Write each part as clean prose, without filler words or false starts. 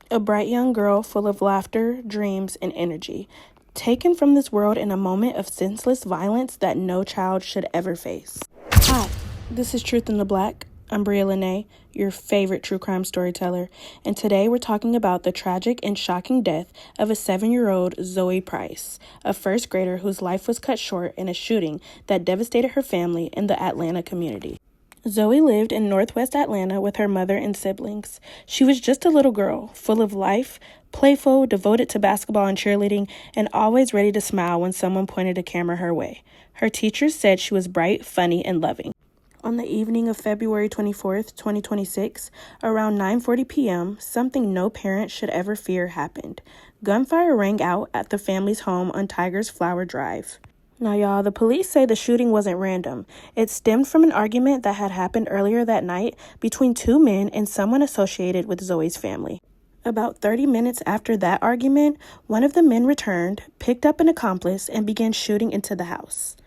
A bright young girl full of laughter, dreams, and energy, taken from this world in a moment of senseless violence that no child should ever face. Hi, this is Truth in the Black. I'm Bria Lene, your favorite true crime storyteller, and today we're talking about the tragic and shocking death of a 7-year-old Zoey Price, a first grader whose life was cut short in a shooting that devastated her family in the Atlanta community. Zoey lived in Northwest Atlanta with her mother and siblings. She was just a little girl, full of life, playful, devoted to basketball and cheerleading, and always ready to smile when someone pointed a camera her way. Her teachers said she was bright, funny, and loving. On the evening of February 24th, 2026, around 9:40 p.m., something no parent should ever fear happened. Gunfire rang out at the family's home on Tigers Flower Drive. Now, y'all, the police say the shooting wasn't random. It stemmed from an argument that had happened earlier that night between two men and someone associated with Zoey's family. About 30 minutes after that argument, one of the men returned, picked up an accomplice, and began shooting into the house.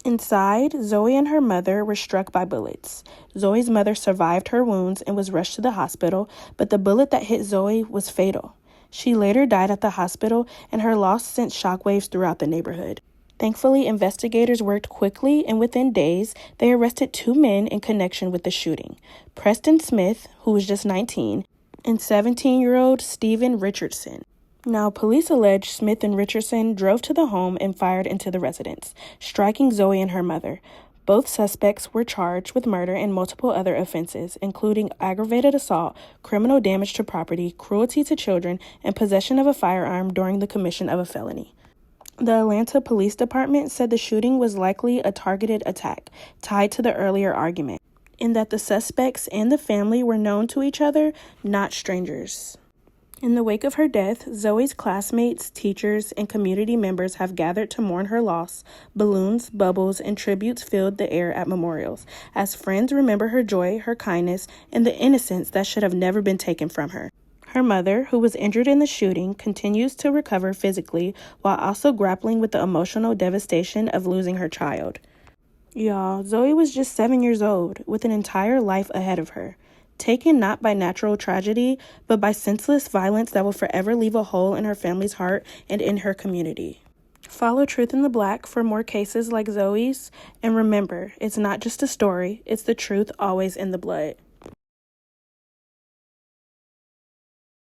Inside, Zoey and her mother were struck by bullets. Zoey's mother survived her wounds and was rushed to the hospital, but the bullet that hit Zoey was fatal. She later died at the hospital, and her loss sent shockwaves throughout the neighborhood. Thankfully, investigators worked quickly, and within days, they arrested two men in connection with the shooting. Preston Smith, who was just 19, and 17-year-old Stephen Richardson. Now, police allege Smith and Richardson drove to the home and fired into the residence, striking Zoey and her mother. Both suspects were charged with murder and multiple other offenses, including aggravated assault, criminal damage to property, cruelty to children, and possession of a firearm during the commission of a felony. The Atlanta Police Department said the shooting was likely a targeted attack tied to the earlier argument, and that the suspects and the family were known to each other, not strangers. In the wake of her death, Zoey's classmates, teachers, and community members have gathered to mourn her loss. Balloons, bubbles, and tributes filled the air at memorials, as friends remember her joy, her kindness, and the innocence that should have never been taken from her. Her mother, who was injured in the shooting, continues to recover physically while also grappling with the emotional devastation of losing her child. Y'all, Zoey was just 7 years old, with an entire life ahead of her. Taken not by natural tragedy, but by senseless violence that will forever leave a hole in her family's heart and in her community. Follow Truth in the Black for more cases like Zoey's, and remember, it's not just a story, it's the truth always in the blood.